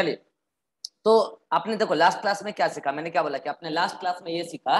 चलिए, तो आपने देखो लास्ट क्लास में क्या सीखा, मैंने क्या बोला कि आपने लास्ट क्लास में ये सीखा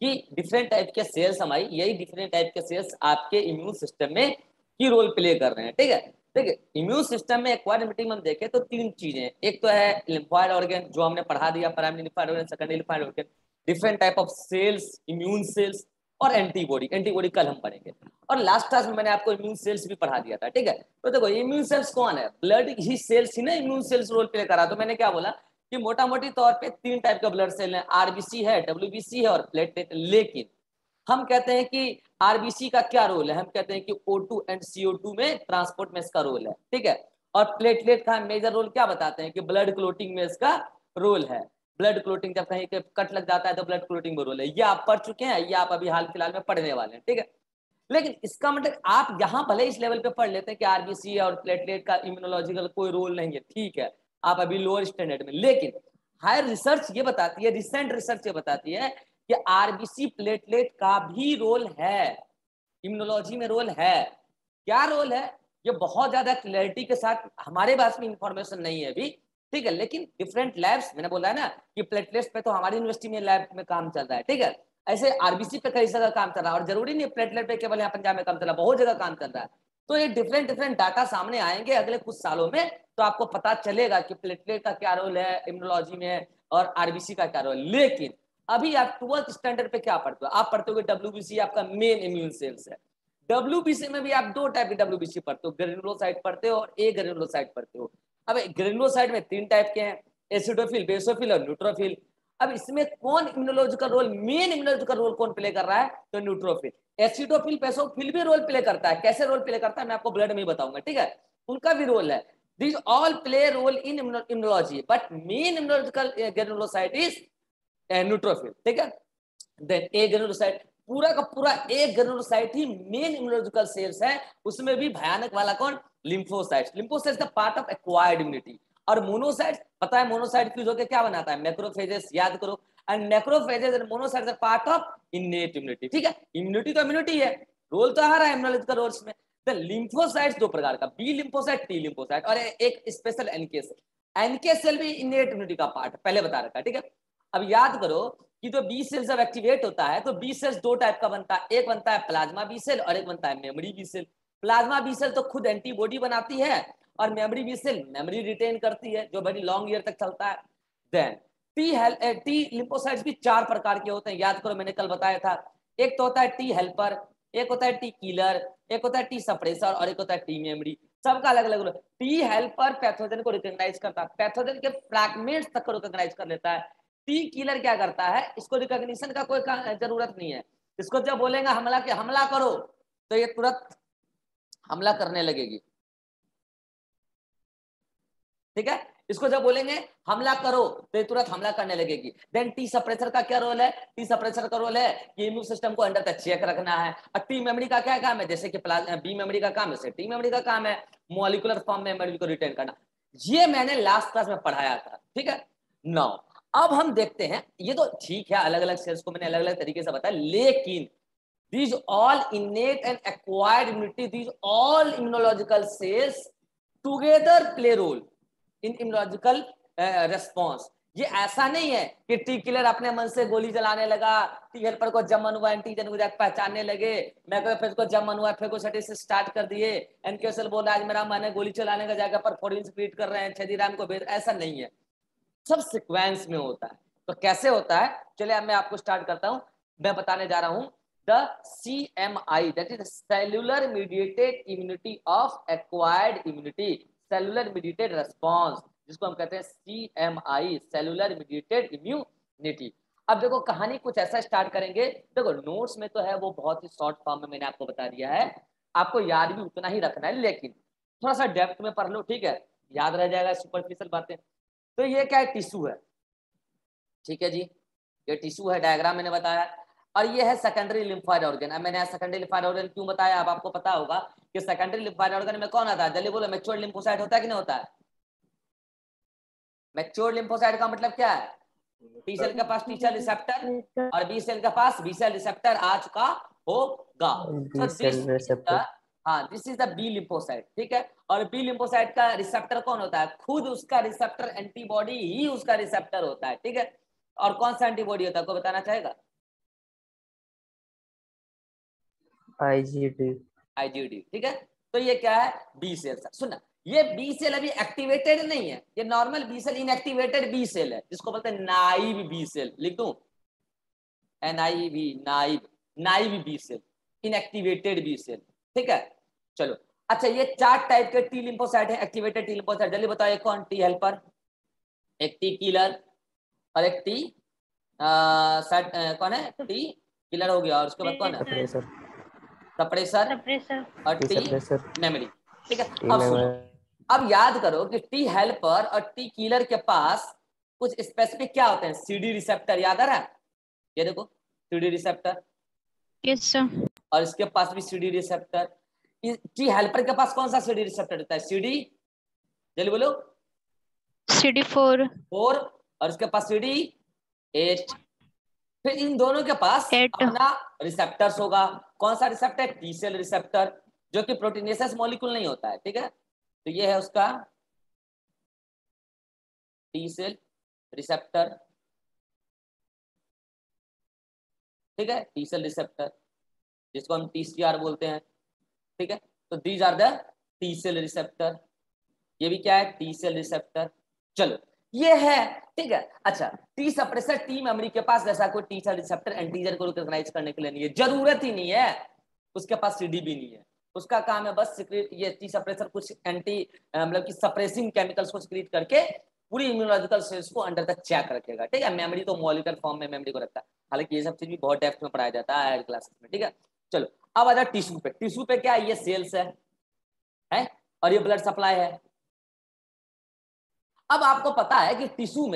कि डिफरेंट टाइप के सेल्स हमारी, यही डिफरेंट टाइप के सेल्स आपके इम्यून सिस्टम में की रोल प्ले कर रहे हैं। ठीक है, देखिए इम्यून सिस्टम में एक्वायर्ड इम्यूनिटी में हम देखें तो तीन चीजें, एक तो है लिम्फोइड ऑर्गन जो हमने पढ़ा दिया, primary lymphoid organ, secondary lymphoid organ, different type of cells, immune cells और एंटीबॉडी। एंटीबॉडी कल हम पढ़ेंगे। और लास्ट क्लास में मैंने आपको इम्यून सेल्स भी पढ़ा दिया था। ठीक है, तो देखो इम्यून सेल्स कौन है, ब्लड ही सेल्स ही ना इम्यून सेल्स रोल प्ले करा। तो मैंने क्या बोला कि मोटा मोटी तौर पे तीन टाइप का ब्लड सेल है, आरबीसी है, डब्ल्यूबीसी है और प्लेटलेट। लेकिन हम कहते हैं कि आरबीसी का क्या रोल है, हम कहते हैं कि O2 एंड CO2 में ट्रांसपोर्ट में इसका रोल है। ठीक है, और प्लेटलेट का मेजर रोल क्या बताते हैं कि ब्लड क्लोटिंग में इसका रोल है। ब्लड क्लोटिंग, जब कहीं कट लग जाता है तो ब्लड क्लोटिंग में रोल है। ये आप पढ़ चुके हैं, ये आप अभी हाल फिलहाल में पढ़ने वाले हैं। ठीक है, लेकिन इसका मतलब आप यहाँ भले इस लेवल पे पढ़ लेते हैं कि आरबीसी और प्लेटलेट का इम्यूनोलॉजिकल कोई रोल नहीं है, ठीक है, आप अभी लोअर स्टैंडर्ड में, लेकिन हायर रिसर्च ये बताती है, रिसेंट रिसर्च ये बताती है कि आरबीसी प्लेटलेट का भी रोल है, इम्यूनोलॉजी में रोल है। क्या रोल है ये बहुत ज्यादा क्लैरिटी के साथ हमारे पास में इंफॉर्मेशन नहीं है अभी। ठीक है, लेकिन डिफरेंट लैब्स, मैंने बोला है ना कि प्लेटलेट्स पे तो हमारी यूनिवर्सिटी में लैब में काम चल रहा है। ठीक है, ऐसे आरबीसी पे कई जगह काम चल रहा है, और जरूरी नहीं प्लेटलेट पे केवल यहाँ पंजाब में काम चल रहा है, बहुत जगह काम चल रहा है। तो ये डिफरेंट डिफरेंट डाटा सामने आएंगे अगले कुछ सालों में, तो आपको पता चलेगा कि प्लेटलेट का क्या रोल है इम्यूनोलॉजी में और आरबीसी का क्या रोल। लेकिन अभी आप 12th स्टैंडर्ड पे क्या पढ़ते हो, आप पढ़ते हो कि डब्ल्यूबीसी आपका मेन इम्यून सेल्स है। डब्ल्यूबीसी में भी आप दो टाइप के डब्ल्यूबीसी पढ़ते हो, ग्रेनुलोसाइट पढ़ते हो और ए ग्रेनुलोसाइट पढ़ते हो। अब ग्रेनुलोसाइट में तीन टाइप के हैं, एसिडोफिल, बेसोफिल और न्यूट्रोफिल। अब इसमें कौन immunological role, main immunological role कौन प्ले कर रहा है, तो न्यूट्रोफिल। एसिडोफिल, बेसोफिल भी रोल प्ले करता है। कैसे रोल प्ले करता है मैं आपको ब्लड में ही बताऊंगा। ठीक है, उनका भी रोल है। These all play a role in immunology, but main immunological granulocyte is neutrophil. ठीक है, देन ए ग्रेनुलोसाइट, पूरा का पूरा एक ग्रेनुलोसाइट ही मेन इम्यूनोलॉजिकल सेल्स है। उसमें भी भयानक वाला कौन, लिम्फोसाइट्स। लिम्फोसाइट्स का पार्ट ऑफ एक्वायर्ड इम्यूनिटी। और मोनोसाइट्स, पता है मोनोसाइट फ्यूज होकर क्या बनाता है, मैक्रोफेजेस, याद करो। And macrophages and monocytes are part of innate immunity. ठीक है, इम्यूनिटी तो इम्यूनिटी है, रोल तो आ रहा है इम्यूनोलॉजिकल रोल्स में। लिम्फोसाइट्स दो प्रकार का, बी लिम्फोसाइट, टी लिम्फोसाइट, और एक special NK cell. NK cell भी इनेट इम्यूनिटी का पार्ट पहले बता रखा है। ठीक है, अब याद करो कि जो बी सेल जब एक्टिवेट होता है तो बी सेल्स दो टाइप का बनता है, एक बनता है प्लाज्मा बी सेल और एक बनता है memory B cell. Plasma B cell तो खुद एंटीबॉडी बनाती है, और memory B cell memory retain करती है जो बड़ी लॉन्ग ईयर तक चलता है। देन टी लिम्फोसाइट्स भी चार प्रकार के होते हैं, याद करो मैंने कल बताया था। एक तो होता है टी हेल्पर, एक होता है टी किलर, एक होता है टी सप्रेसर और एक होता है टी मेमोरी। सबका अलग अलग। टी हेल्पर पैथोजन को रिकॉग्नाइज करता है, पैथोजन के फ्रैगमेंट्स तक को रिकॉग्नाइज कर लेता है। टी किलर क्या करता है, इसको रिकॉग्निशन का कोई जरूरत नहीं है। इसको जब बोलेगा हमला करो तो ये तुरंत हमला करने लगेगी। ठीक है, इसको जब बोलेंगे हमला करो तो ये तुरंत हमला करने लगेगी। देन टी सप्रेसर का क्या रोल है, टी सप्रेसर का रोल है कि इम्यून सिस्टम को अंडर तक चेक रखना है। और टी मेमोरी का क्या काम है, जैसे कि बी मेमोरी का काम है जैसे टी मेमोरी का काम है मॉलिक्यूलर फॉर्म में मेमोरी को रिटेन करना। ये मैंने लास्ट क्लास में पढ़ाया था। ठीक है, नाउ अब हम देखते हैं, ये तो ठीक है अलग अलग सेल्स को मैंने अलग अलग तरीके से बताया, लेकिन these all innate and acquired immunity, these all immunological cells together play role in immunological response। ये ऐसा नहीं है कि टी किलर अपने मन से गोली चलाने लगा, टी हेल्पर को जब मन हुआ एंटीजन को जाकर पहचानने लगे, मैक्रोफेज को जब मन हुआ फेगोसाइटिस से स्टार्ट कर दिए, एनके सेल बोला आज मेरा मन है गोली चलाने का जगह पर फोरिन क्रिएट कर रहे हैं, छेदीराम को भेज, ऐसा नहीं है, सब सीक्वेंस में होता है। तो कैसे होता है, चलिए अब मैं आपको स्टार्ट करता हूं। मैं बताने जा रहा हूं the CMI, that is cellular mediated immunity of acquired immunity, cellular mediated response, जिसको हम कहते हैं CMI, सेल्युलर मीडिएटेड इम्यूनिटी। अब देखो कहानी कुछ ऐसा स्टार्ट करेंगे, देखो नोट्स में तो है वो बहुत ही शॉर्ट फॉर्म में मैंने आपको बता दिया है, आपको याद भी उतना ही रखना है, लेकिन थोड़ा सा डेप्थ में पढ़ लो, ठीक है, याद रह जाएगा सुपरफिशियल बातें। तो ये क्या है, टिश्यू है, ठीक है जी, ये टिश्यू है, डायग्राम मैंने बताया। और ये है सेकेंडरी लिम्फोइड ऑर्गन। अब मैंने सेकेंडरी लिम्फोइड ऑर्गन क्यों बताया, अब आपको पता होगा कि सेकेंडरी लिम्फोइड ऑर्गन में कौन आता है, जल्दी बोलो, मैच्योर्ड लिम्फोसाइट होता है कि नहीं होता है। मैच्योर्ड लिम्फोसाइट का मतलब क्या है, टी सेल के पास टी सेल रिसेप्टर और बी सेल के पास बी सेल रिसेप्टर आ चुका होगा। बी सेल रिसेप्टर हाँ, this is the B lymphocyte, ठीक है। और बी लिम्फोसाइट का रिसेप्टर कौन होता है? खुद उसका रिसेप्टर एंटीबॉडी ही उसका रिसेप्टर होता है, ठीक है। और कौन सा एंटीबॉडी होता है, कोई बताना चाहेगा? IgD। IgD, ठीक है। तो ये क्या है? B cell. सुनना, ये बी सेल अभी एक्टिवेटेड नहीं है, ये normal B cell, inactivated B cell है, जिसको बोलते हैं नाइव बी सेल। लिख दूं? NIV, naive, naive B cell, inactivated B cell, ठीक है। चलो, अच्छा, ये 4 टाइप के टी लिम्फोसाइट है, एक्टिवेटेड टी लिम्फोसाइट। जल्दी बताओ, एक कौन? टी हेल्पर, एक टी किलर, और एक टी कौन है? टी किलर हो गया, और उसके बाद कौन है? सप्रेसर। सप्रेसर और टी टी सप्रेसर। मेमोरी, ठीक है। टी अब सुनो, मेमोरी। अब याद करो कि टी हेल्पर और टी किलर के पास कुछ स्पेसिफिक क्या होते हैं? CD रिसेप्टर, याद आ रहा है? ये देखो, CD रिसेप्टर। Yes sir. और इसके पास भी CD रिसेप्टर। टी हेल्पर के पास कौन सा CD रिसेप्टर होता है? CD, जल्दी बोलो। CD4 4। और इसके पास CD8। फिर इन दोनों के पास 8। अपना रिसेप्टर्स होगा। कौन सा रिसेप्टर? टी सेल रिसेप्टर, जो कि प्रोटीनेसियस मॉलिक्यूल नहीं होता है, ठीक है। तो ये है उसका टी सेल रिसेप्टर, ठीक है, टी सेल रिसेप्टर, जिसको हम TCR बोलते हैं, ठीक है। तो these are the T cell receptor. ये भी क्या है? T cell receptor. चलो, ये है, ठीक है। अच्छा, टी सप्रेसर टी मेमोरी के पास जैसा कोई टी सेल रिसेप्टर एंटीजन को रिकॉग्नाइज करने के लिए नहीं है, जरूरत ही नहीं है। उसके पास CD भी नहीं है, उसका काम है बस सिक्रेट, ये टी सप्रेसर कुछ एंटी मतलब कि सप्रेसिंग केमिकल्स को सिक्रेट करके पूरी इम्यूनोलॉजिकल सेल्स को अंडर तक चेक रखेगा, ठीक है। मेमोरी तो मॉलिक्यूलर फॉर्म में मेमोरी को रखता है, हालांकि ये सब चीज भी बहुत डेप्थ में पढ़ाया जाता है हायर क्लासेस में, ठीक है। चलो, अब आ जाए टिश्यू पे। टिश्यू पे क्या है? ये सेल्स है और ये ब्लड सप्लाई है। अब आपको पता है कि टिश्यू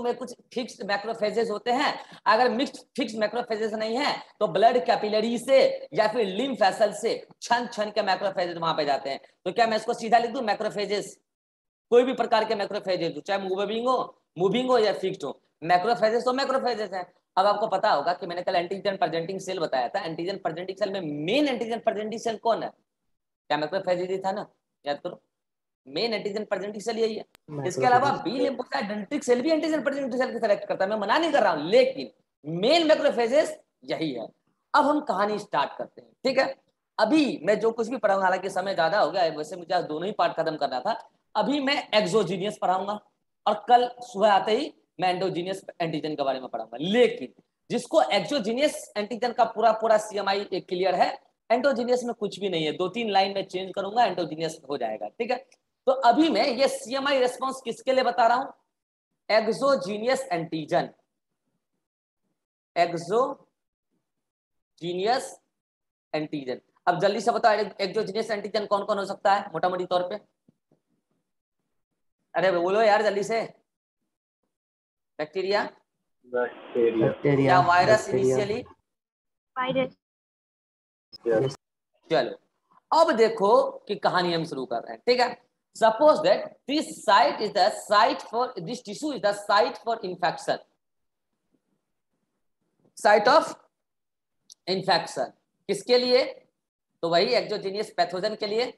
में कुछ फिक्स्ड मैक्रोफेजेस होते हैं। अगर मिक्स्ड फिक्स्ड मैक्रोफेजेस नहीं है तो ब्लड कैपिलरी से या फिर लिम्फ वेसल से छन छन के मैक्रोफेजेस वहां पे जाते हैं। तो क्या मैं इसको सीधा लिख दूं? मैक्रोफेजेस, कोई भी प्रकार के मैक्रोफेजेस हो, चाहे मूविंग हो या फिक्स्ड हो, मैक्रोफेजेस तो मैक्रोफेजेस हैं। अब आपको पता होगा कि मैंने कल एंटीजन प्रेजेंटिंग सेल बताया था। एंटीजन प्रेजेंटिंग सेल में मेन एंटीजन प्रेजेंटिंग सेल कौन है? क्या मैक्रोफेज ही था ना? याद करो, मेन एंटीजन प्रेजेंटिंग सेल यही है। इसके अलावा बी लिम्फोसाइट डेंड्रिटिक सेल भी एंटीजन प्रेजेंटिंग सेल को सेलेक्ट करता है, मैं मना नहीं कर रहा हूं, लेकिन मेन मैक्रोफेजेस यही है। अब हम कहानी स्टार्ट करते हैं, ठीक है। अभी मैं जो कुछ भी पढ़ाऊंगा, हालांकि समय ज्यादा हो गया है, वैसे मुझे आज दोनों ही पार्ट खत्म करना था। अभी मैं एक्सोजीनियस पढ़ाऊंगा और कल सुबह आते ही मैं एंडोजीनियस एंटीजन के बारे में पढ़ाऊंगा। लेकिन जिसको एक्सोजीनियस एंटीजन का पूरा पूरा CMI क्लियर है, एंडोजीनियस में कुछ भी नहीं है, 2-3 लाइन में चेंज करूंगा, एंडोजीनियस हो जाएगा, ठीक है। तो अभी मैं ये CMI रेस्पॉन्स किसके लिए बता रहा हूं? Exogenous antigen, exogenous antigen. अब जल्दी से बताओ, एक्सोजीनियस एंटीजन कौन कौन हो सकता है मोटा मोटी तौर पे? अरे बोलो यार जल्दी से। बैक्टीरिया या वायरस इनिशियली? वायरस। चलो, अब देखो कि कहानी हम शुरू कर रहे हैं, ठीक है। Suppose that this site is the site for, this tissue is the site for infection, site of infection किसके लिए? तो वही एक्सोजीनियस पैथोजन के लिए,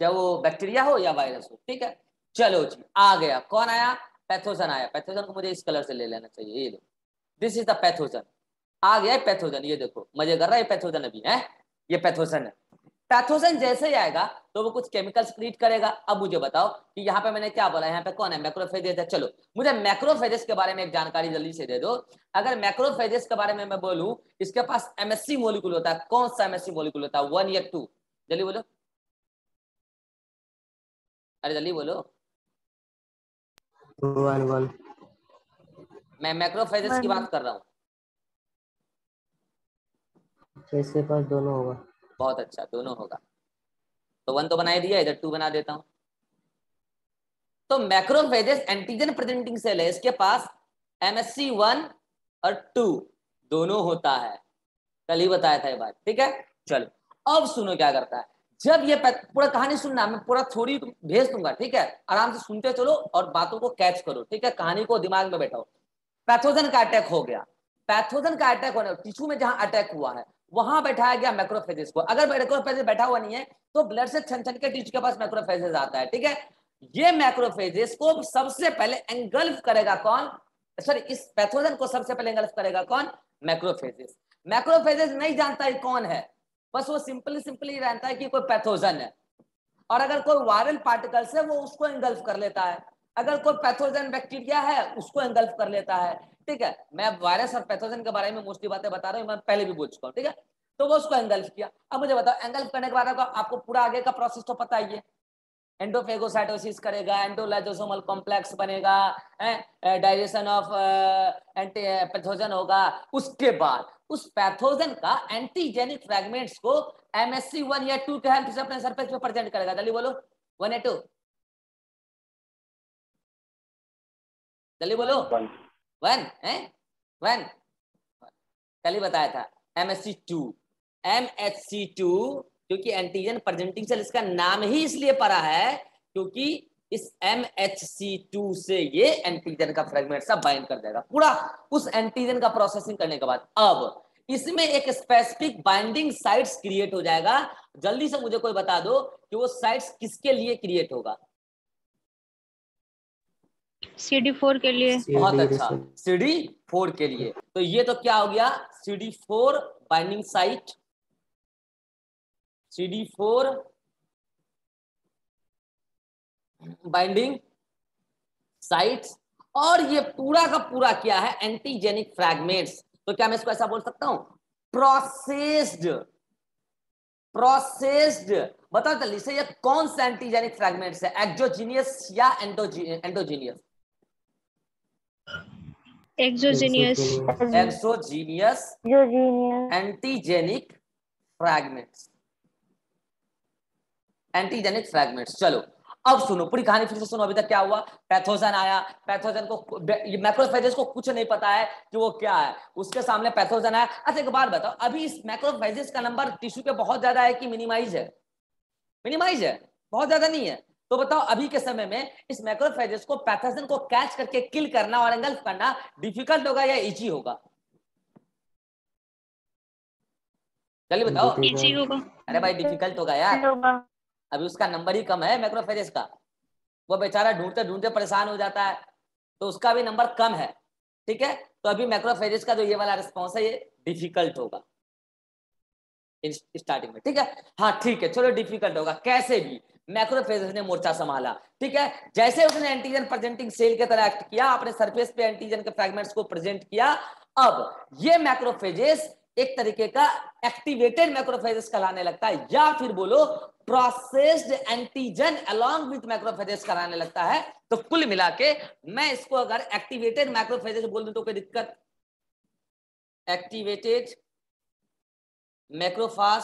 चाहे वो बैक्टीरिया हो या वायरस हो, ठीक है। चलो जी, आ गया, कौन आया? पैथोजन आया। पैथोजन को मुझे इस कलर से ले लेना चाहिए, ये लो, दिस इज द पैथोजन। आ गया पैथोजन, ये देखो, मजे कर रहा है पैथोजन अभी है, ये पैथोजन है। पैथोजन जैसे ही आएगा तो वो कुछ केमिकल्स क्रिएट करेगा। अब मुझे बताओ कि यहाँ पे मैंने क्या बोला, यहाँ पे कौन है? मैक्रोफेजेस है। चलो, मुझे मैक्रोफेजेस के बारे में एक जानकारी जल्दी से दे दो। अगर मैक्रोफेजेस के बारे में मैं बोलूं, इसके पास MSC मॉलिक्यूल होता है। कौन सा MSC मॉलिक्यूल होता है? 1 या 2? जल्दी बोलो, अरे जल्दी बोलो। 1 मैं मैक्रोफेजेस की बात कर रहा हूँ। तो इसके पास दोनों होगा। बहुत अच्छा, दोनों होगा। तो 1 तो बना ही दिया, इधर 2 बना देता हूं। तो मैक्रोफेजेस एंटीजन प्रेजेंटिंग सेल है, इसके पास MSC 1 और 2 दोनों होता है। कल ही बताया था ये बात, ठीक है। चलो, अब सुनो क्या करता है। जब ये पूरा कहानी सुनना, मैं पूरा थोड़ी भेज दूंगा, ठीक है। आराम से सुनते चलो और बातों को कैच करो, ठीक है। कहानी को दिमाग में बैठाओ। पैथोजन का अटैक हो गया। पैथोजन का अटैक होने, टिश्यू में जहां अटैक हुआ है वहां बैठाया गया मैक्रोफेजेस को। अगर मैक्रोफेजेस बैठा हुआ नहीं है तो ब्लड से छन छन के टिश्यू के पास मैक्रोफेजेस आता है, ठीक है। ये मैक्रोफेजेस को सबसे पहले एंगल्फ करेगा कौन, सॉरी इस पैथोजन को सबसे पहले एंगल्फ करेगा कौन, मैक्रोफेजेस। मैक्रोफेजेस नहीं जानता है कौन है, बस वो सिंपली जानता है कि कोई पैथोजन है, और अगर कोई वायरल पार्टिकल्स है वो उसको एंगल्फ कर लेता है, अगर कोई पैथोजन बैक्टीरिया है उसको एंगल्फ कर लेता है, ठीक है। मैं वायरस और पैथोजन के बारे में मोस्टली बातें बता रहा हूँ, मैं पहले भी बोल चुका हूँ, ठीक है। तो वो उसको एंगल्फ किया। अब मुझे बताओ एंगल्फ करने के बाद आपको पूरा आगे का प्रोसेस तो पता ही है, एंडोफेगोसाइटोसिस करेगा, एंडोलाइसोसोमल कॉम्प्लेक्स बनेगा, डाइजेशन ऑफ एंटी पैथोजन होगा, उसके बाद उस पैथोजन का एंटीजेनिक फ्रैगमेंट्स को MSC 1 या 2 के हेल्प से अपने सरफेस पे प्रेजेंट करेगा। जल्दी बोलो 1 या 2, जल्दी बोलो 1 है 1, कल ही बताया था MSC 2। MHC 2 क्योंकि एंटीजन प्रेजेंटिंग सेल, इसका नाम ही इसलिए पड़ा है क्योंकि इस MHC 2 से ये एंटीजन का फ्रेगमेंट सब बाइंड कर देगा पूरा। उस एंटीजन का प्रोसेसिंग करने के बाद अब इसमें एक स्पेसिफिक बाइंडिंग साइट्स क्रिएट हो जाएगा। जल्दी से मुझे कोई बता दो कि वो साइट्स किसके लिए क्रिएट होगा। CD4 के लिए। बहुत अच्छा, CD4 के लिए। तो ये तो क्या हो गया, CD4 binding site, CD4 binding sites, और ये पूरा का पूरा क्या है, एंटीजेनिक फ्रैगमेंट्स। तो क्या मैं इसको ऐसा बोल सकता हूं, प्रोसेस्ड। बताओ जल्दी से ये कौन सा एंटीजेनिक फ्रैगमेंट्स है, एक्सोजीनियस या endogenous? Exogenous. Exogenous antigenic fragments. चलो अब सुनो पूरी कहानी फिर से सुनो। अभी तक क्या हुआ, पैथोजन आया, पैथोजन को मैक्रोफेजेस को कुछ नहीं पता है कि वो क्या है, उसके सामने पैथोजन आया। अच्छा एक बात बताओ, अभी इस मैक्रोफेजेस का नंबर टिश्यू के बहुत ज्यादा है कि मिनिमाइज है? मिनिमाइज है, बहुत ज्यादा नहीं है। तो बताओ अभी के समय में इस मैक्रोफेजेस को पैथोजन को कैच करके किल करना और एंगल्फ करना डिफिकल्ट होगा या इजी होगा? चलिए बताओ। इजी होगा। अरे भाई डिफिकल्ट होगा यार, अभी उसका नंबर ही कम है मैक्रोफेजेस का, वो बेचारा ढूंढते ढूंढते परेशान हो जाता है, तो उसका भी नंबर कम है, ठीक है। तो अभी मैक्रोफेजेस का जो ये वाला रिस्पॉन्स है ये डिफिकल्ट होगा स्टार्टिंग में, ठीक है। हाँ ठीक है, चलो डिफिकल्ट होगा, कैसे भी मैक्रोफेजेस ने मोर्चा संभाला, ठीक है। जैसे उसने एंटीजन प्रेजेंटिंग सेल के तरह एक्ट किया, अपने सरफेस पे एंटीजन के फ्रैगमेंट्स को प्रेजेंट किया, अब ये मैक्रोफेजेस एक तरीके का एक्टिवेटेड मैक्रोफेजेस कहलाने लगता है, या फिर बोलो processed antigen along with macrophages कहलाने लगता है। तो कुल मिला के मैं इसको अगर एक्टिवेटेड मैक्रोफेजेस बोल दूं तो कोई दिक्कत? Activated macrophage.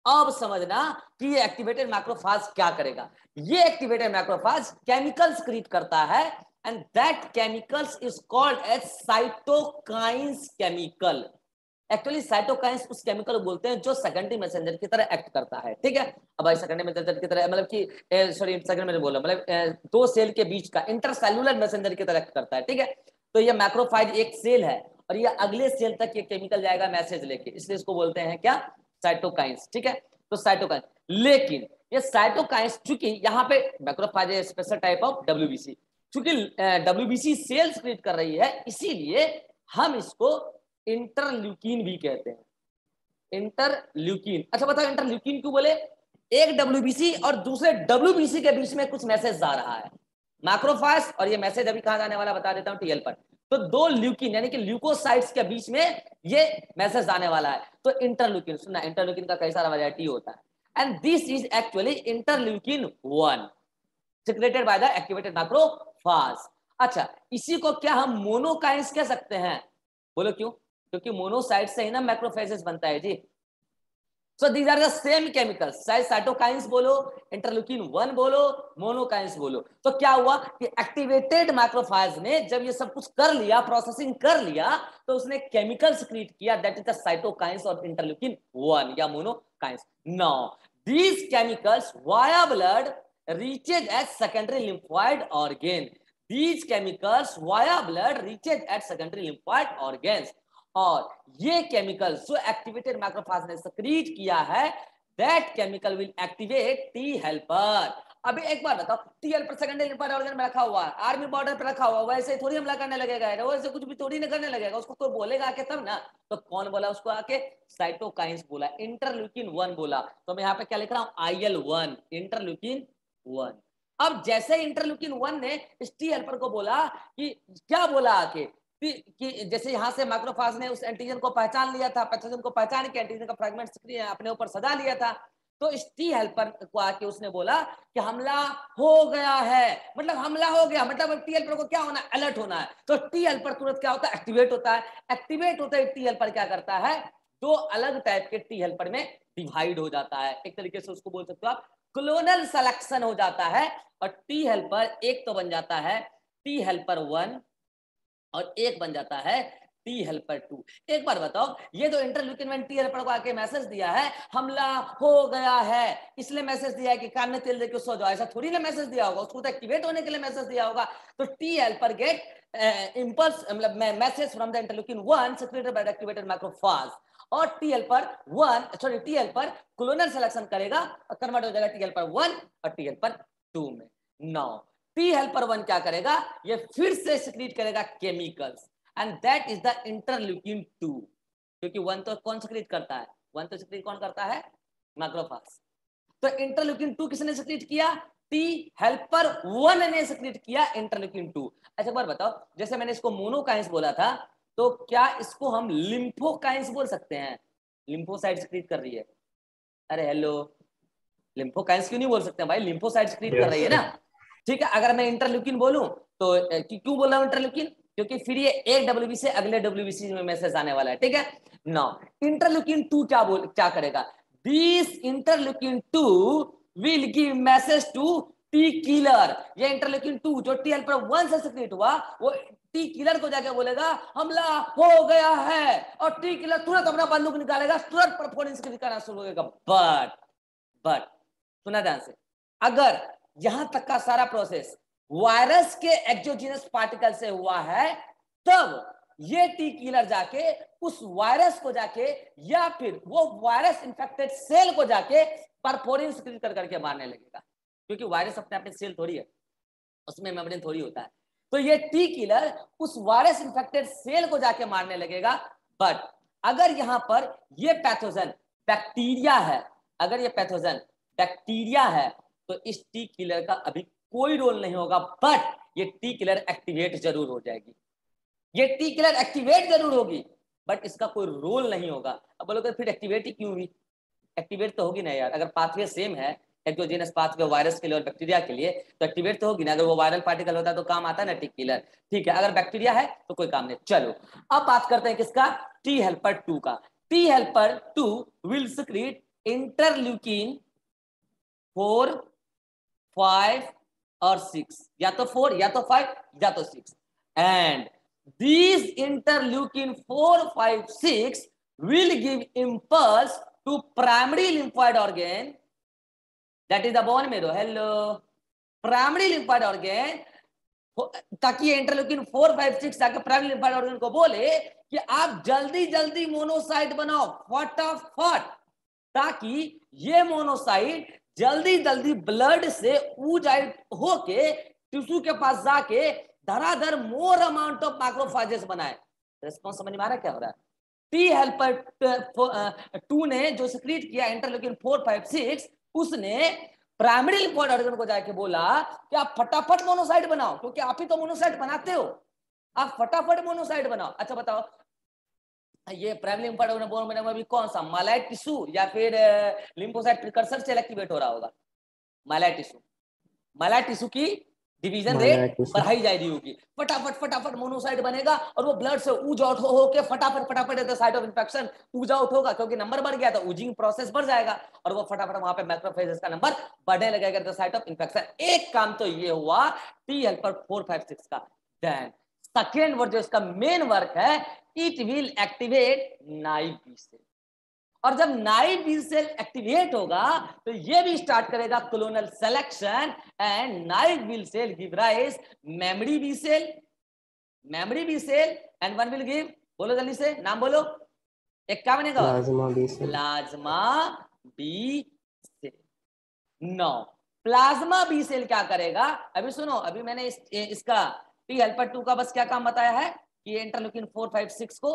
अब समझना कि ये एक्टिवेटेड मैक्रोफाज क्या करेगा। ये एक्टिवेटेड मैक्रोफाज केमिकल्स क्रिएट करता है, and that chemicals is called as cytokines chemical. Actually cytokines उस केमिकल को बोलते हैं जो सेकेंडरी मैसेंजर की तरह एक्ट करता है, ठीक है। अब भाई सेकेंडरी मैसेंजर की तरह मतलब कि सॉरी सेकेंडरी में बोला मतलब दो सेल के बीच का इंटरसेलुलर मैसेंजर की तरह एक्ट करता है, ठीक है। तो ये मैक्रोफाइज एक सेल है और ये अगले सेल तक ये केमिकल जाएगा मैसेज लेके, इसलिए इसको बोलते हैं क्या, साइटोकाइंस, ठीक है। तो साइटोकाइंस, लेकिन ये साइटोकाइंस चूंकि यहाँ पे मैक्रोफाइज है स्पेशल टाइप ऑफ WBC, चूंकि WBC सेल्स क्रिएट कर रही है इसीलिए हम इसको इंटरल्यूकिन भी कहते हैं, इंटरल्यूकिन। अच्छा बताओ इंटरल्यूकिन क्यों बोले? एक WBC और दूसरे WBC के बीच में कुछ मैसेज आ रहा है मैक्रोफाज, और ये मैसेज अभी कहां जाने वाला बता देता हूं, TL पर। तो दो ल्यूकिन यानी कि ल्यूकोसाइट्स के बीच में ये मैसेज आने वाला है, तो इंटरल्यूकिन। सुनना इंटरल्यूकिन का कई सारा वैरायटी होता है, and this is actually interleukin 1 secreted by the activated macrophage. अच्छा इसी को क्या हम मोनोकाइंस कह सकते हैं? बोलो क्यों? क्योंकि मोनोसाइट से ही ना मैक्रोफेजेस बनता है जी। So these are the same chemicals, चाहे साइटोकाइंस बोलो, इंटरल्यूकिन 1 बोलो, मोनोकाइंस बोलो। तो क्या हुआ कि एक्टिवेटेड मैक्रोफाज ने जब ये सब कुछ कर लिया, प्रोसेसिंग कर लिया, तो उसने केमिकल्स क्रिएट किया, दैट इज द साइटोकाइंस और इंटरल्यूकिन 1 या monokines. Now these chemicals via blood reaches at secondary lymphoid organ. These chemicals via blood reaches at secondary lymphoid organs. और ये केमिकल जो एक्टिवेटेड मैक्रोफेज ने सक्रीट किया है, that chemical will activate T helper. अभी एक बार बताओ, T helper secondary lymphocyte organ में रखा हुआ है, आर्मी बॉर्डर पे रखा हुआ, वैसे थोड़ी हमला करने लगेगा, वैसे कुछ भी थोड़ी ना करने लगेगा, उसको कोई बोलेगा आके तब ना। तो कौन बोला उसको आके? साइटोकाइंस बोला, इंटरल्यूकिन 1 बोला। तो मैं यहाँ पे क्या लिख रहा हूँ? IL-1, interleukin 1। अब जैसे इंटरल्यूकिन 1 ने इस टी हेल्पर को बोला कि क्या बोला आके कि जैसे यहां से मैक्रोफेज ने उस एंटीजन को पहचान लिया था, पैथोजन को पहचान के एंटीजन का फ्रेगमेंट अपने ऊपर सजा लिया था, तो इस टी हेल्पर को आके उसने बोला कि हमला हो गया है, मतलब हमला हो गया, मतलब टी हेल्पर को क्या होना है? अलर्ट होना है। तो टी हेल्पर तुरंत क्या होता है? एक्टिवेट होता है। एक्टिवेट होता है टी हेल्पर क्या करता है? दो अलग टाइप के टी हेल्पर में डिवाइड हो जाता है। एक तरीके से उसको बोल सकते हो आप क्लोनल सिलेक्शन हो जाता है, और टी हेल्पर एक तो बन जाता है टी हेल्पर 1 और एक बन जाता है टी हेल्पर 2। एक बार बताओ, ये जो इंटरल्यूकिन 1 टी हेल्पर को आके मैसेज दिया है हमला हो गया है, इसलिए मैसेज दिया है कि कान में तेल देके सो जाओ, ऐसा थोड़ी ना मैसेज दिया होगा, उसको तो एक्टिवेट होने के लिए मैसेज दिया होगा। तो टी हेल्पर गेट इंपल्स मतलब message from the interleukin 1 secreted by the activated macrophage, और टी हेल्पर क्लोनल सिलेक्शन करेगा और कन्वर्ट हो जाएगा टी हेल्पर 1 और टी हेल्पर 2 में। नाउ टी हेल्पर 1 क्या करेगा? ये फिर से सिक्रीट करेगा chemicals, and that is the interleukin 2, क्योंकि 1 तो कौन सिक्रीट करता है? 1 तो सिक्रीट कौन करता है? मैक्रोफेज। तो इंटरल्यूकिन 2 किसने सिक्रीट किया? टी हेल्पर 1 ने सिक्रीट किया इंटरल्यूकिन 2। अच्छा एक बार बताओ, जैसे मैंने इसको मोनोकाइंस बोला था, तो क्या इसको हम लिम्फोकाइंस बोल सकते हैं? लिम्फोसाइट सिक्रीट कर रही है। अरे हेलो, लिम्फोकाइंस क्यों नहीं बोल सकते भाई? लिम्फोसाइट सिक्रीट कर रही है ना। ठीक है, अगर मैं इंटरल्यूकिन बोलूं तो क्यों बोल रहा हूं इंटरल्यूकिन? क्योंकि फिर ये एक डब्ल्यूबी से अगले डब्ल्यूबीसी में मैसेज आने वाला है। ठीक है, नाउ इंटरल्यूकिन 2 क्या करेगा? This interleukin 2 will give message to T killer. ये इंटरल्यूकिन 2 जो टी हेल्पर 1 से सिक्रीट हुआ, वो टी किलर को जाके बोलेगा हमला हो गया है, और टी किलर तुरंत अपना बंदूक निकालेगा, तुरंत परफॉर्मेंस निकालना शुरू हो जाएगा। बट सुना ध्यान से, अगर यहां तक का सारा प्रोसेस वायरस के एक्सोजीनस पार्टिकल से हुआ है, तब ये टी किलर जाके उस वायरस को जाके या फिर वो वायरस इंफेक्टेड सेल को जाके परफोरिन सिक्रीट कर करके मारने लगेगा, क्योंकि वायरस अपने आप में सेल थोड़ी है, उसमें मेम्ब्रेन थोड़ी होता है। तो ये टी किलर उस वायरस इंफेक्टेड सेल को जाके मारने लगेगा। बट अगर यहां पर ये पैथोजन बैक्टीरिया है, अगर ये पैथोजन बैक्टीरिया है, तो इस टी किलर का अभी कोई रोल नहीं होगा, बट ये टी किलर एक्टिवेट जरूर हो जाएगी। ये टी किलर एक्टिवेट जरूर होगी, बट इसका कोई रोल नहीं होगा। अब बोलोगे फिर एक्टिवेट ही क्यों हुई? एक्टिवेट तो होगी ना यार, अगर पाथवे सेम है, एक्सोजेनस पाथवे वायरस के लिए और बैक्टीरिया के लिए, तो एक्टिवेट तो होगी ना। अगर वो वायरल पार्टिकल होता तो काम आता ना टी किलर। ठीक है, अगर बैक्टीरिया है तो कोई काम नहीं। चलो अब बात करते हैं किसका? टी हेल्पर 2 का। T helper 2 will secrete interleukin 4, 5 और 6, या तो 4 या तो 5 या तो 6, and these interleukin 4, 5, 6 will give impulse to primary lymphoid organ, that is the bone marrow. Hello, primary lymphoid organ, ताकि इंटरल्यूकिन 4, 5, 6 जाके प्राइमरी लिम्फोइड ऑर्गन को बोले कि आप जल्दी जल्दी मोनोसाइट बनाओ फटाफट, ताकि ये मोनोसाइट जल्दी जल्दी ब्लड से ऊज होके टिश्यू के पास जाके धराधर मोर अमाउंट ऑफ मैक्रोफेजेस बनाए। रिस्पॉन्स समझ में आ रहा है क्या हो रहा है? टी हेल्पर 2 ने जो सिक्रीट किया इंटरल्यूकिन 4, 5, 6, उसने प्राइमरी लिम्फोइड ऑर्गन को जाके बोला कि आप फटाफट मोनोसाइट बनाओ, क्योंकि आप ही तो मोनोसाइट बनाते हो, आप फटाफट मोनोसाइट बनाओ। अच्छा बताओ, ये प्राइमरी लिम्फोइड ऑर्गन बोन में अभी कौन सा माइलाइट टिश्यू या फिर लिम्फोसाइट प्रिकर्सर से एक्टिवेट हो रहा होगा? माइलाइट टिश्यू। माइलाइट टिश्यू की डिवीजन रेट बढ़ाई जा रही होगी, फटाफट फटाफट मोनोसाइट बनेगा और वो ब्लड से ऊज आउट होके फटाफट फटाफट at the site of infection Uz out होगा, क्योंकि नंबर बढ़ गया तो ऊजिंग प्रोसेस बढ़ जाएगा और वो फटाफट वहां पे मैक्रोफेजेस का नंबर बढ़ने लगेगा at the site of infection. एक काम तो ये हुआ टी हेल्पर 4, 5, 6 का। देन सेकेंड वर्क जो इसका मेन वर्क है, it will activate naive B cell, और जब नाइव बी सेल एक्टिवेट होगा तो ये भी स्टार्ट करेगा clonal selection, and naive B cell give rise memory B cell, and one will give बोलो जल्दी से, नाम बोलो। एक क्या बनेगा? Plasma B cell. Plasma B cell. No, plasma B cell क्या करेगा? अभी सुनो, अभी मैंने इसका टी हेल्पर 2 का बस क्या काम बताया है कि इंटरल्यूकिन 4, 5, 6 को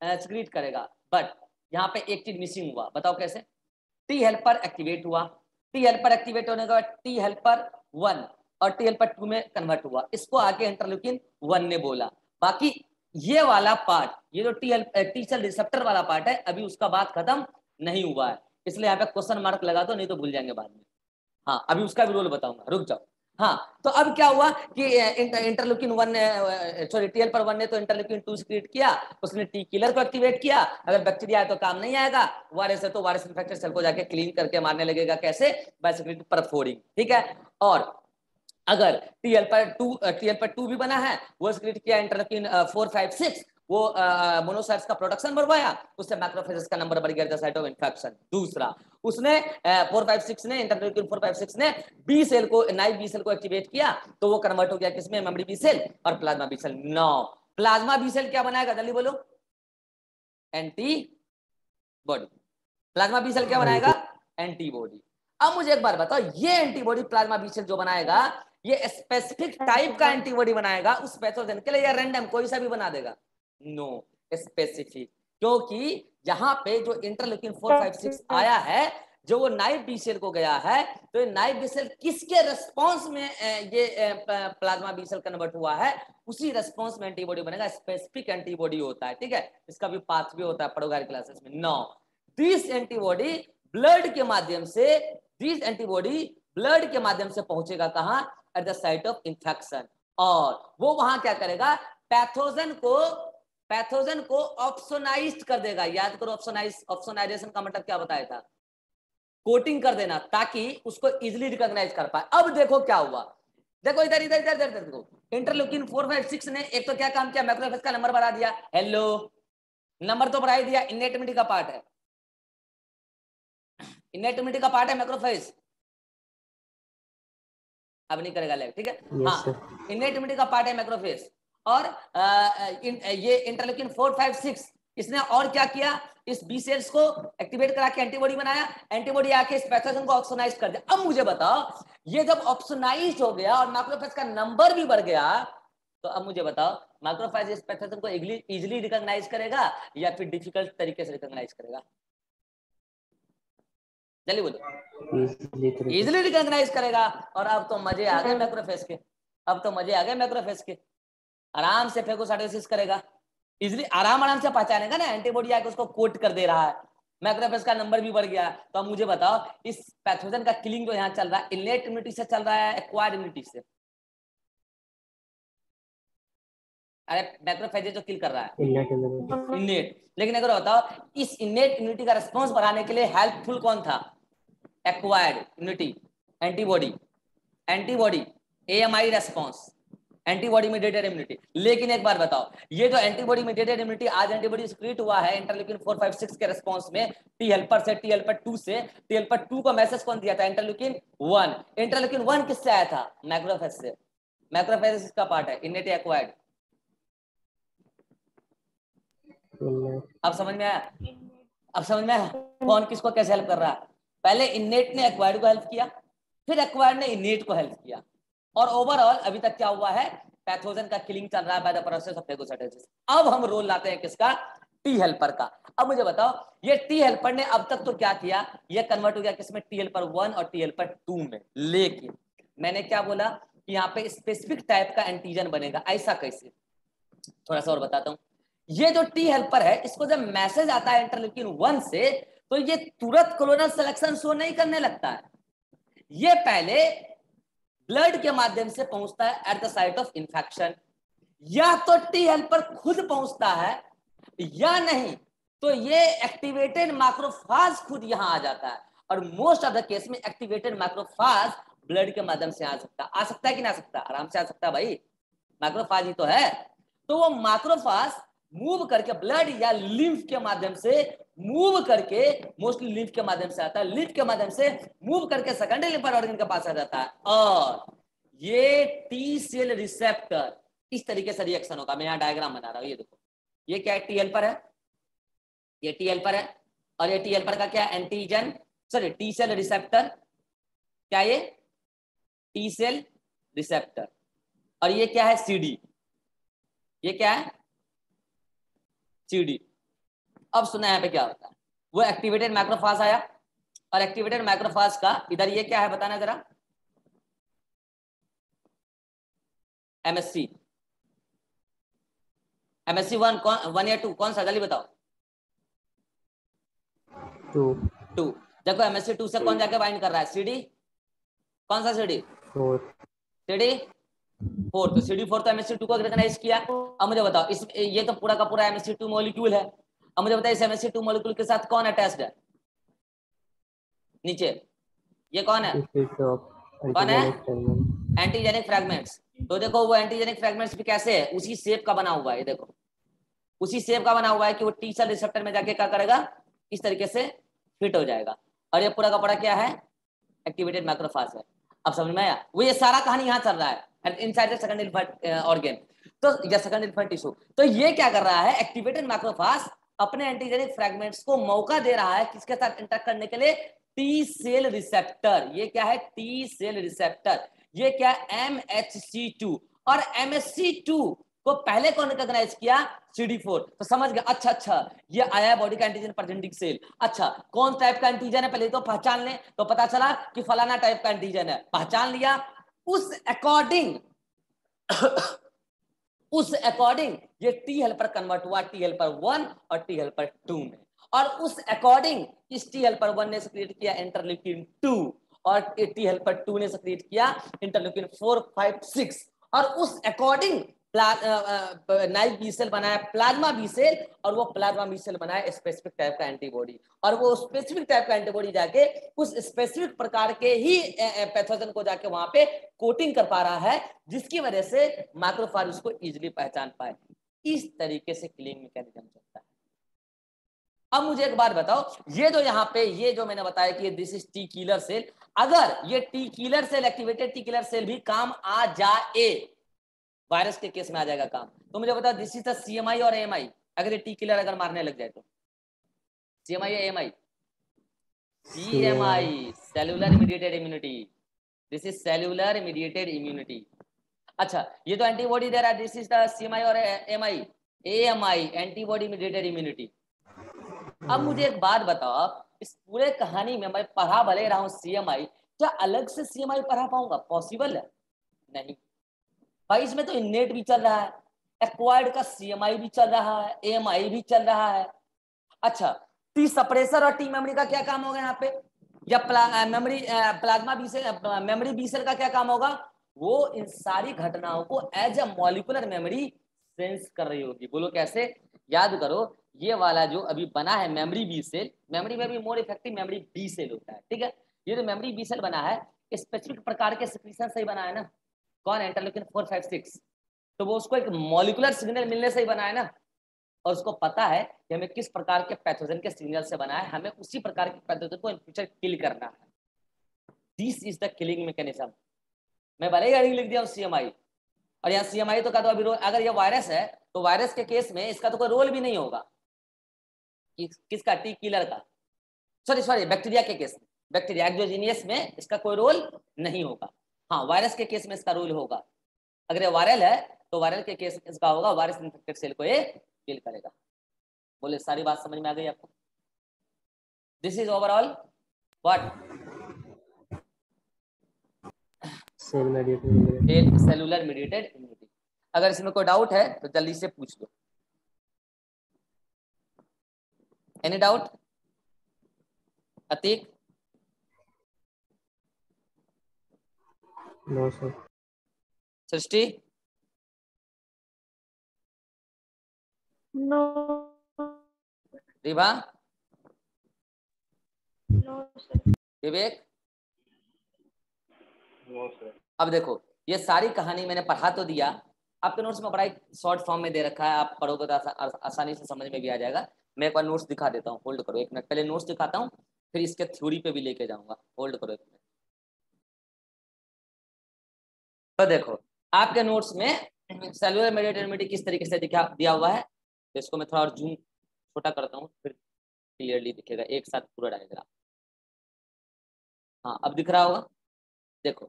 सिक्रीट करेगा, बट यहाँ पे एक चीज मिसिंग हुआ। बताओ कैसे? टी हेल्पर एक्टिवेट हुआ, टी हेल्पर एक्टिवेट होने के बाद टी हेल्पर 1 और टी हेल्पर 2 में कन्वर्ट हुआ, इसको आगे इंटरल्यूकिन 1 ने बोला। बाकी ये वाला पार्ट, ये जो टी सेल रिसेप्टर वाला पार्ट है, अभी उसका बात खत्म नहीं हुआ है, इसलिए यहाँ पे क्वेश्चन मार्क लगा दो, नहीं तो भूल जाएंगे बाद में। हाँ, अभी उसका भी रोल बताऊंगा, रुक जाओ। हाँ, तो अब क्या हुआ कि इंटरल्यूकिन 1 ने, सॉरी टी हेल्पर 1 ने तो इंटरल्यूकिन 2 सिक्रीट किया, उसने टी किलर को एक्टिवेट किया। अगर बैक्टीरिया है तो काम नहीं आएगा, वायरस है तो वायरस इन्फेक्टेड सेल को जाके क्लीन करके मारने लगेगा। कैसे? बाय सिक्रीट परफोरिंग, ठीक है। और अगर टी हेल्पर 2 भी बना है, वो सिक्रीट किया इंटरल्यूकिन 4, 5, 6, वो मोनोसाइट्स का प्रोडक्शन बढ़वाया, उससे मैक्रोफेजेस का नंबर बढ़ गया द साइट ऑफ इन्फेक्शन। दूसरा, उसने 4, 5, 6 ने इंटरल्यूकिन 4, 5, 6 ने बी सेल को, नाइव बी सेल को एक्टिवेट किया, तो वो कन्वर्ट हो गया किसमें? मेमोरी बी सेल और plasma B cell. No, plasma B cell क्या बनाएगा? जल्दी बोलो। एंटीबॉडी। प्लाज्मा बी सेल क्या बनाएगा? एंटीबॉडी। अब मुझे एक बार बताओ, ये एंटीबॉडी प्लाज्मा बी सेल जो बनाएगा, ये स्पेसिफिक टाइप का एंटीबॉडी बनाएगा उस पैथोजन के लिए, या रैंडम कोई सा भी बना देगा? No, specific. क्योंकि यहां पे जो इंटरल्यूकिन 4, 5, 6 आया है, जो वो नाइव बी सेल को गया है, तो ये नाइव बी सेल किसके रेस्पॉन्स में ये प्लाज्मा बी सेल कन्वर्ट हुआ है, उसी रेस्पॉन्स में एंटीबॉडी बनेगा। स्पेसिफिक एंटीबॉडी होता है, ठीक है। इसका भी पाथ भी होता है, पढ़ोगे क्लासेस में। नो, दिस एंटीबॉडी ब्लड के माध्यम से, दिस एंटीबॉडी ब्लड के माध्यम से पहुंचेगा कहां? At the site of infection. और वो वहां क्या करेगा? पैथोजन को ऑप्सोनाइज कर देगा। याद करो, ऑप्सोनाइजेशन का मतलब क्या बताया था? कोटिंग कर देना, ताकि उसको इजिली रिकॉग्नाइज कर पाए। अब देखो क्या हुआ, देखो इधर इधर इधर इधर देखो। इंटरल्यूकिन 4, 5, 6 ने एक तो क्या काम किया? मैक्रोफेज का नंबर बढ़ा दिया। हेलो, नंबर तो बढ़ा ही दिया, इनेट इम्यूनिटी का पार्ट है, इनेट इम्यूनिटी का पार्ट है मैक्रोफेज। अब नहीं करेगा लेग, ठीक है। हाँ, इनेट इम्यूनिटी का पार्ट है मैक्रोफेज। और ये इंटरल्यूकिन 4, 5, 6 इसने और क्या किया? इस बी सेल्स को एक्टिवेट करा के एंटीबॉडी बनाया, एंटीबॉडी आके इस पैथोजन को ऑप्सोनाइज कर दिया। अब मुझे बताओ, ये जब ऑप्सोनाइज हो गया और मैक्रोफेज का नंबर भी बढ़ गया, तो अब मुझे बताओ, मैक्रोफेज इस पैथोजन को इजिली रिकॉग्नाइज करेगा या फिर डिफिकल्ट तरीके से रिकॉग्नाइज करेगा? जल्दी बोलो। इजिली रिकॉग्नाइज करेगा। और अब तो मजे आ गए मैक्रोफेज के, अब तो मजे आ गए मैक्रोफेज के, आराम से फेगोसाइटोसिस करेगा, इजिली आराम से पहचानेगा ना। एंटीबॉडी आके उसको कोट कर दे रहा है, मैक्रोफेज का नंबर भी बढ़ गया। तो अब मुझे बताओ, इस पैथोजन का किलिंग जो यहाँ चल रहा है, इनेट इम्यूनिटी से चल रहा है, एक्वायर्ड इम्यूनिटी से? अरे मैक्रोफेज जो किल कर रहा है इनेट। लेकिन अगर बताओ, इस इनेट इम्यूनिटी का रिस्पॉन्स बढ़ाने के लिए हेल्पफुल कौन था? Acquired immunity, antibody AMI response, antibody mediated immunity. लेकिन एक बार बताओ, ये जो एंटीबॉडी मीडिएटेड इम्यूनिटी, आज एंटीबॉडी सिक्रीट हुआ है इंटरल्यूकिन 4, 5, 6 के रिस्पॉन्स में, टी हेल्पर से, टी हेल्पर 2 से। टी हेल्पर 2 को मैसेज कौन दिया था? इंटरल्यूकिन 1। इंटरल्यूकिन 1 किससे आया था? मैक्रोफेज से। मैक्रोफेज इसका पार्ट है, इनेट एक्वायर्ड। अब समझ में आया? अब समझ में आया कौन किसको कैसे हेल्प कर रहा है? पहले इनेट ने एक्वायर्ड को हेल्प किया, फिर एक्वायर्ड ने इनेट को हेल्प किया, और ओवरऑल अभी तक क्या हुआ है? पैथोजन का किलिंग चल रहा है by the process of phagocytosis. अब हम रोल लाते हैं किसका? टी हेल्पर का। अब मुझे बताओ, ये टी हेल्पर ने अब तक तो क्या किया? ये कन्वर्ट हो गया किसमें? टी हेल्पर 1 और टी हेल्पर 2 में। लेकिन मैंने क्या बोला कि यहाँ पे स्पेसिफिक टाइप का एंटीजन बनेगा। ऐसा कैसे? थोड़ा सा और बताता हूँ। ये जो टी हेल्पर है, इसको जब मैसेज आता है इंटरल्यूकिन 1 से, तो ये तुरंत क्लोनल सिलेक्शन शो नहीं करने लगता है, ये पहले ब्लड के माध्यम से पहुंचता है at the site of infection. या तो टी हेल्पर खुद पहुंचता है, या नहीं तो ये एक्टिवेटेड मैक्रोफाज खुद यहां आ जाता है। और मोस्ट ऑफ द केस में एक्टिवेटेड मैक्रोफाज ब्लड के माध्यम से आ सकता है कि ना आ सकता? आराम से आ सकता है भाई, मैक्रोफाज ही तो है। तो वो मैक्रोफाज मूव करके ब्लड या लिम्फ के माध्यम से मूव करके, मोस्टली लिम्फ के माध्यम से आता है, लिम्फ के माध्यम से मूव करके सेकेंडरी लिम्फेटिक ऑर्गन के पास आ जाता है। और ये टी सेल रिसेप्टर इस तरीके से रिएक्शन होगा। मैं यहाँ डायग्राम बना रहा हूँ, ये देखो, ये क्या है, टी हेल्पर है, ये टी हेल्पर है, और ये टी हेल्पर का क्या है, antigen sorry T cell receptor, क्या ये टी सेल रिसेप्टर, और ये क्या है सीडी, ये क्या है सीडी। अब सुना यहाँ पे क्या होता है, वो एक्टिवेटेड मैक्रोफाज आया, और एक्टिवेटेड मैक्रोफाज का इधर ये क्या है बताना जरा, एमएससी, एमएससी 1 या 2 कौन सा, जल्दी बताओ। 2 देखो एमएससी 2 से कौन जाके बाइंड कर रहा है, सीडी, कौन सा सीडी 4 सीडी 4, तो सीडी 4 तो एमएससी 2 को रिकॉग्नाइज किया। अब मुझे बताओ इस ये तो पूरा का पूरा एमएससी 2 मॉलिक्यूल है, अब मुझे बताओ इस एमएससी 2 मॉलिक्यूल के साथ कौन अटैच्ड है, नीचे ये कौन है, कौन है एंटीजेनिक फ्रैगमेंट्स। तो देखो वो एंटीजेनिक फ्रैगमेंट्स भी कैसे है, उसी शेप का बना हुआ है, देखो उसी शेप का बना हुआ है कि वो टी सेल रिसेप्टर में जाके क्या करेगा, इस तरीके से फिट हो जाएगा, और ये पूरा का पूरा क्या है, एक्टिवेटेड मैक्रोफाज है। अब समझ में आया, वो ये सारा कहानी यहाँ चल रहा है इनसाइड द सेकेंडरी ऑर्गन, तो या सेकेंडरी इन्फेंट टिश्यू। तो ये क्या कर रहा है, एक्टिवेटेड मैक्रोफाज अपने एंटीजेनिक फ्रैगमेंट्स को मौका दे रहा है किसके साथ इंटरेक्ट करने के लिए, टी सेल रिसेप्टर। ये क्या है, टी सेल रिसेप्टर, ये क्या है MHC2, और MHC2 को पहले कौन रिकॉग्नाइज किया, CD4। तो समझ गया, अच्छा अच्छा ये आया है बॉडी का एंटीजन प्रेजेंटिंग सेल, अच्छा कौन टाइप का एंटीजन है पहले तो पहचान ले, तो पता चला कि फलाना टाइप का एंटीजन है, पहचान लिया, उस अकॉर्डिंग उस अकॉर्डिंग ये टी हेल्पर कन्वर्ट हुआ टी हेल्पर 1 और टी हेल्पर 2 में, और उस अकॉर्डिंग इस टी हेल्पर 1 ने सक्रिएट किया इंटरल्यूकिन 2, और टी हेल्पर 2 ने सक्रिएट किया इंटरल्यूकिन 4, 5, 6, और उस अकॉर्डिंग नाइक बी सेल बनाया प्लाज्मा बी सेल, और वो प्लाज्मा बी सेल बनाया स्पेसिफिक टाइप का एंटीबॉडी, और वो स्पेसिफिक टाइप का एंटीबॉडी जाके उस स्पेसिफिक प्रकार के ही पैथोजन को जाके वहां पे कोटिंग कर पा रहा है, जिसकी वजह से मैक्रोफाज उसको इजीली पहचान पाए। इस तरीके से किलिंग मैकेनिज्म चलता है। अब मुझे एक बात बताओ, ये जो यहाँ पे ये जो मैंने बताया कि this is T killer cell, अगर ये T killer cell activated T killer cell भी काम आ जाए, वायरस के केस में आ जाएगा काम, तो मुझे बताओ दिस इज द CMI और AMI, अगर ये टी किलर अगर मारने लग जाए तो CMI या AMI, CMI cellular mediated immunity, this is cellular mediated immunity. अच्छा ये तो एंटीबॉडी दे रहा है, दिस इज द CMI और AMI एंटीबॉडी मीडिएटेड इम्यूनिटी। अब मुझे एक बात बताओ, इस पूरे कहानी में मैं पढ़ा भले रहा हूं CMI, क्या अलग से CMI पढ़ा पाऊंगा, पॉसिबल है नहीं भाई, इसमें तो इन्नेट भी चल रहा है, एक्वायर्ड का CMI भी चल रहा है, AMI भी चल रहा है। अच्छा टी सप्रेसर और टी मेमोरी का क्या काम होगा यहाँ पे, या memory plasma B cell memory B cell का क्या काम होगा, वो इन सारी घटनाओं को as a molecular memory sense कर रही होगी। बोलो कैसे, याद करो ये वाला जो अभी बना है मेमोरी बी सेल, मेमोरी में भी more effective memory B cell होता है, ठीक है। ये जो मेमोरी बी सेल बना है स्पेसिफिक प्रकार के सिक्रीशन से ही बना है ना, कौन इंटरल्यूकिन 4, 5, 6, तो वो उसको एक मॉलिक्यूलर सिग्नल मिलने से ही बना है ना, और उसको पता है कि हमें किस प्रकार के पैथोजन के सिग्नल से बना है, हमें उसी प्रकार के पैथोजन को इन फ्यूचर किल करना है। This is the killing mechanism. मैं भले ही हेडिंग लिख दिया CMI, और यहाँ CMI तो का तो अभी रोल, अगर ये वायरस है तो वायरस के केस में इसका तो कोई रोल भी नहीं होगा, किसका, टी किलर का, सॉरी बैक्टीरिया के केस में, बैक्टीरिया एक्सोजीनियस में इसका कोई रोल नहीं होगा। हाँ वायरस के केस में इसका रोल होगा, अगर ये वायरल है तो वायरल के केस में इसका होगा, वायरस इन्फेक्टेड सेल को ये किल करेगा। बोले सारी बात समझ में आ गई आपको, this is overall what, cellular mediated immunity. अगर इसमें कोई डाउट है तो जल्दी से पूछ लो, any doubt, Atiq, no sir, Srishti, no Ribha, no sir, Vivek, अब देखो ये सारी कहानी मैंने पढ़ा तो दिया, आपके नोट्स में बड़ा एक शॉर्ट फॉर्म में दे रखा है, आप पढ़ोगे तो आसानी से समझ में भी आ जाएगा। मैं एक बार नोट्स दिखा देता हूँ, होल्ड करो 1 मिनट, पहले नोट्स दिखाता हूँ फिर इसके थ्योरी पे भी लेके जाऊंगा, होल्ड करो 1 मिनट। तो देखो आपके नोट्स में सेलुलर मीडिएटेड इम्यूनिटी किस तरीके से दिया हुआ है, तो इसको मैं थोड़ा और जूम छोटा करता हूँ, फिर क्लियरली दिखेगा एक साथ पूरा डायग्राम। हाँ अब दिख रहा होगा, देखो।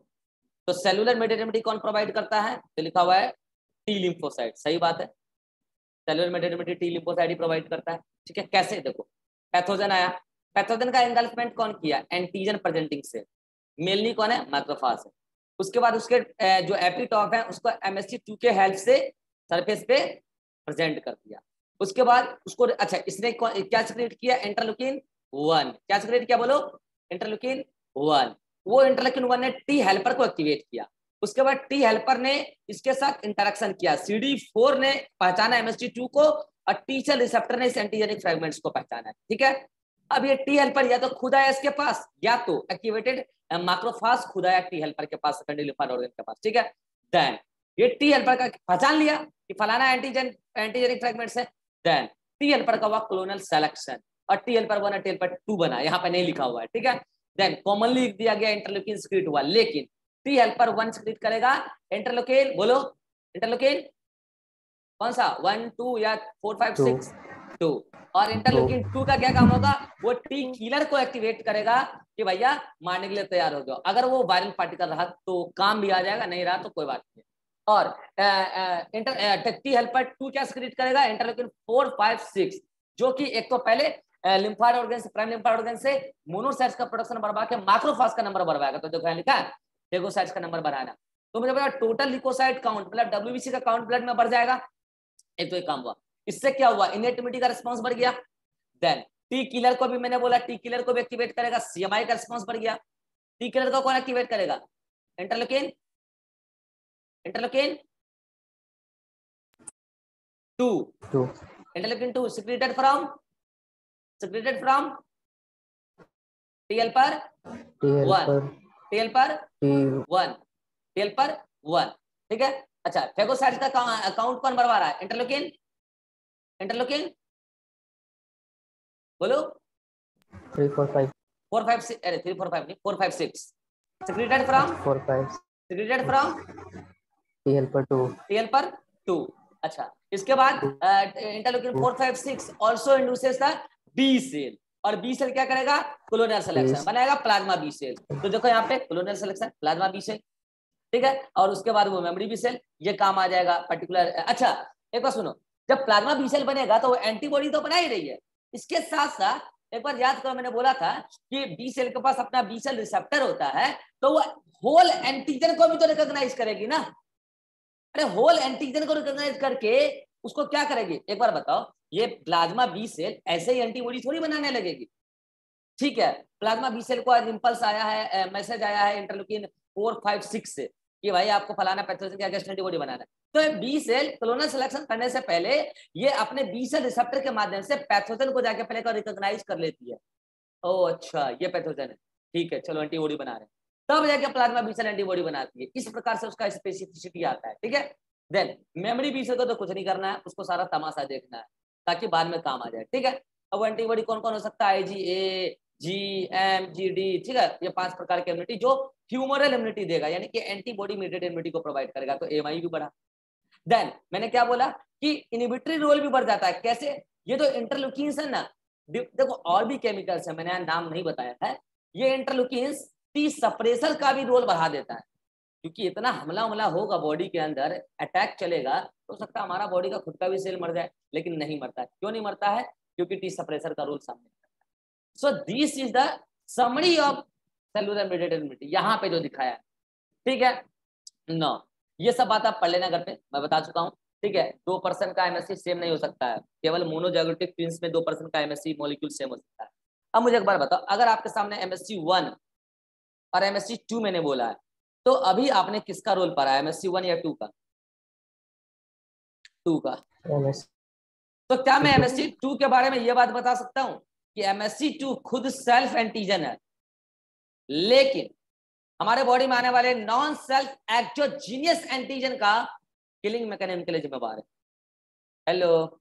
तो सेलुलर मेडिसिन कौन प्रोवाइड करता है, तो लिखा हुआ है टी लिम्फोसाइट, सही बात है, सेलुलर मेडिसिन टी लिम्फोसाइट ही प्रोवाइड करता है। ठीक है, कैसे, देखो पैथोजन आया, पैथोजन का एंगल्फमेंट कौन किया, एंटीजन प्रेजेंटिंग से, मेनली कौन है, माइक्रोफाज है। उसके बाद उसके जो एपिटॉप है उसको MSC2 के हेल्प से सरफेस पे प्रेजेंट कर दिया। उसके बाद उसको, अच्छा इसने क्या सिक्रेट किया, इंटरल्यूकिन 1, क्या सिक्रेट किया बोलो, इंटरल्यूकिन 1। वो इंटरल्यूकिन 1 ने टी हेल्पर को एक्टिवेट किया। उसके बाद टी हेल्पर ने इसके साथ इंटरेक्शन किया, CD4 ने पहचाना MSC2 को, और टी सेल रिसेप्टर ने इस एंटीजेनिक फ्रेगमेंट्स को पहचाना। ठीक है, अब ये टी हेल्पर या तो खुद आया इसके पास, या तो एक्टिवेटेड मैक्रोफाज खुद आया टी हेल्पर के पास, सेकेंडरी लिम्फोइड ऑर्गन के पास। ठीक है, देन ये टी हेल्पर का पहचान लिया कि फलाना एंटीजेनिक फ्रेगमेंट्स है, देन टी हेल्पर का हुआ क्लोनल सिलेक्शन, और टी हेल्पर 1 और टी हेल्पर 2 बना, यहाँ पे नहीं लिखा हुआ है। ठीक है, देन कॉमनली लिख दिया गया इंटरल्यूकिन सिक्रीट हुआ, लेकिन टी हेल्पर 1 सिक्रीट करेगा इंटरल्यूकिन, बोलो इंटरल्यूकिन कौन सा, 1 2 या 4 5 6 2, और इंटरल्यूकिन 2 का क्या काम होगा, वो टी किलर को एक्टिवेट करेगा कि भैया मारने के लिए तैयार हो जाओ। अगर वो वायरल पार्टिकल रहा तो काम भी आ जाएगा, नहीं रहा तो कोई बात नहीं। और टी हेल्पर 2 क्या सिक्रीट करेगा, इंटरल्यूकिन 4 5 6, जो कि एक तो पहले लिम्फोइड ऑर्गन से, प्राइम लिम्फोइड ऑर्गन से मोनोसाइट्स का प्रोडक्शन बढ़वा के मैक्रोफाज का नंबर बढ़वाएगा। तो देखो लिखा है लेगोसाइट्स का नंबर बढ़ाना, तो मुझे पता टोटल लिकोसाइट काउंट मतलब WBC का काउंट ब्लड में बढ़ जाएगा। एक तो एक काम हुआ, इससे क्या हुआ, इनेट इम्यूनिटी का रिस्पांस बढ़ गया। देन टी किलर को भी मैंने बोला, टी किलर को भी एक्टिवेट करेगा, CMI का रिस्पांस बढ़ गया। टी किलर को कौन एक्टिवेट करेगा, interleukin 2, interleukin 2 secreted from T helper 1। ठीक है, अच्छा फेगोसाइट का अकाउंट कौन बढ़वा रहा है, इंटरल्यूकिन बोलो 3 4 5 4 5 6, अरे 3 4 5 नहीं, 4 5 6 सिक्रेटेड फ्रॉम 4 5 टी हेल्पर 2। अच्छा इसके बाद interleukin 4 5 6 also induces the B cell, और बी सेल क्या करेगा, क्लोनल सिलेक्शन बनाएगा, प्लाज्मा बी सेल। तो देखो यहाँ पे clonal selection, plasma B cell. ठीक है, और उसके बाद वो मेमोरी बी सेल, ये काम आ जाएगा पर्टिकुलर। अच्छा एक बार सुनो, जब प्लाज्मा बी सेल बनेगा तो वो एंटीबॉडी तो बना ही रही है, इसके साथ साथ एक बार याद करो मैंने बोला था कि बी सेल के पास अपना बी सेल रिसेप्टर होता है, तो वो होल एंटीजन को भी तो रिकॉग्नाइज करेगी ना। अरे होल एंटीजन को रिकॉग्नाइज करके उसको क्या करेगी, एक बार बताओ, ये प्लाज्मा बी सेल ऐसे ही एंटीबॉडी थोड़ी बनाने लगेगी। ठीक है, प्लाज्मा बी सेल को इम्पल्स आया है, मैसेज आया है इंटरल्यूकिन 4 5 6 से कि भाई आपको फलाना पैथोजन के अगेंस्ट एंटीबॉडी बनाना है, तो बी सेल क्लोनल सिलेक्शन करने से पहले ये अपने बी सेल रिसेप्टर के माध्यम से पैथोजन को जाके पहले रिकॉग्नाइज कर लेती है। ओ अच्छा ये पैथोजन है, ठीक है चलो एंटीबॉडी बना रहे हैं, तब जाके प्लाज्मा बी सेल एंटीबॉडी बनाती है। इस प्रकार से उसका स्पेसिफिसिटी आता है। ठीक है, देन मेमोरी बी सेल को तो कुछ नहीं करना है, उसको सारा तमाशा देखना है ताकि बाद में काम आ जाए। ठीक है, अब एंटीबॉडी कौन कौन हो सकता है, IgA GM GD। ठीक है, ये 5 प्रकार की इम्यूनिटी जो ह्यूमरल इम्यूनिटी देगा, यानी कि एंटीबॉडी मीडिएटेड इम्यूनिटी को प्रोवाइड करेगा, तो AMI भी बढ़ा। देन मैंने क्या बोला कि इनहिबिटरी रोल भी बढ़ जाता है। कैसे, ये तो इंटरल्यूकिन्स है ना, देखो और भी केमिकल्स है, मैंने नाम नहीं बताया है, ये इंटरल्यूकिन्स टी सप्रेसर का भी रोल बढ़ा देता है, क्योंकि इतना हमला होगा बॉडी के अंदर, अटैक चलेगा, तो हो सकता है हमारा बॉडी का खुद का भी सेल मर जाए, लेकिन नहीं मरता है। क्यों नहीं मरता है, क्योंकि टी सप्रेसर का रोल सामने। So this is the summary of cellular mediated immunity, यहाँ पे जो दिखाया है। ठीक है नो, ये सब बात आप पढ़ लेना घर पे, मैं बता चुका हूँ। ठीक है, 2% का MSC सेम नहीं हो सकता है, केवल मोनोजाइगोटिक ट्विंस में 2% का MSC मॉलिक्यूल सेम हो सकता है। अब मुझे एक बार बताओ, अगर आपके सामने MSC1 और MSC2 मैंने बोला है, तो अभी आपने किसका रोल पढ़ा है, MSC1 या 2 का? 2 का। तो क्या मैं MSC2 के बारे में यह बात बता सकता हूं कि MSC2 खुद सेल्फ एंटीजन है, लेकिन हमारे बॉडी में आने वाले नॉन सेल्फ एक्सोजीनियस एंटीजन का किलिंग मैकेनिज्म के लिए जिम्मेदार है। हेलो,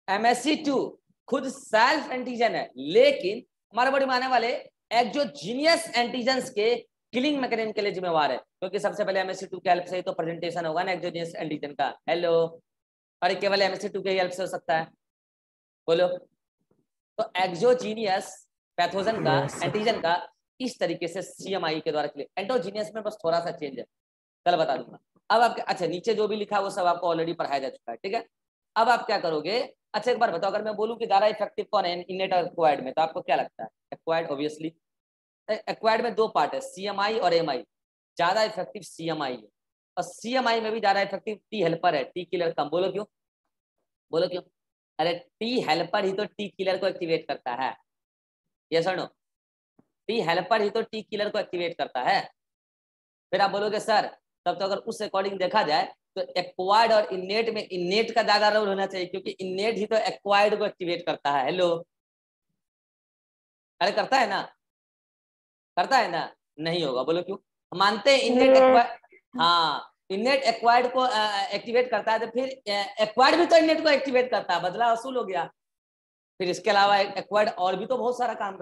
MSC2 खुद सेल्फ एंटीजन है, लेकिन हमारे बॉडी में आने वाले एक्सोजीनियस एंटीजन्स के किलिंग मैकेनिज्म के लिए जिम्मेवार है, क्योंकि सबसे पहले MSC2 के हेल्प से ही तो प्रेजेंटेशन होगा ना एक्सोजीनियस एंटीजन का। हेलो, और केवल MSC2 के हेल्प से हो सकता है, बोलो। तो एक्सोजीनियस पैथोजन का एंटीजन का इस तरीके से CMI के द्वारा क्लियर। एंडोजीनियस में बस थोड़ा सा चेंज है, कल बता दूंगा। अब आप अच्छा नीचे जो भी लिखा है वो सब आपको ऑलरेडी पढ़ाया जा चुका है, ठीक है। अब आप क्या करोगे, अच्छा एक बार बताओ, अगर मैं बोलूं कि ज्यादा इफेक्टिव कौन है इनेट और एक्वायर्ड में, तो आपको क्या लगता है? Acquired obviously. एक्वायर्ड में दो पार्ट है, CMI और MI। ज्यादा इफेक्टिव CMI है, और CMI में भी ज्यादा इफेक्टिव टी हेल्पर है, टी किलर कम। बोलो क्यों, बोलो क्यों? अरे टी हेल्पर ही तो टी किलर को एक्टिवेट करता है, यस और नो? टी हेल्पर ही तो टी किलर को एक्टिवेट करता है। फिर आप बोलोगे सर तब तो अगर उस अकॉर्डिंग देखा जाए तो एक्वायर्ड और इनेट में इनेट का ज्यादा रोल होना चाहिए, क्योंकि इनेट ही तो एक्वायर्ड को एक्टिवेट करता है। हेलो, अरे करता है ना, करता है ना? नहीं होगा, बोलो क्यों? मानते हैं इनेट एक्वायर्ड, हाँ इनेट एक्वायर्ड को एक्टिवेट करता है, तो फिर एक्वायर्ड भी तो इनेट को एक्टिवेट करता है, बदला वसूल हो गया। फिर इसके अलावा एक्वायर्ड और भी तो बहुत सारा काम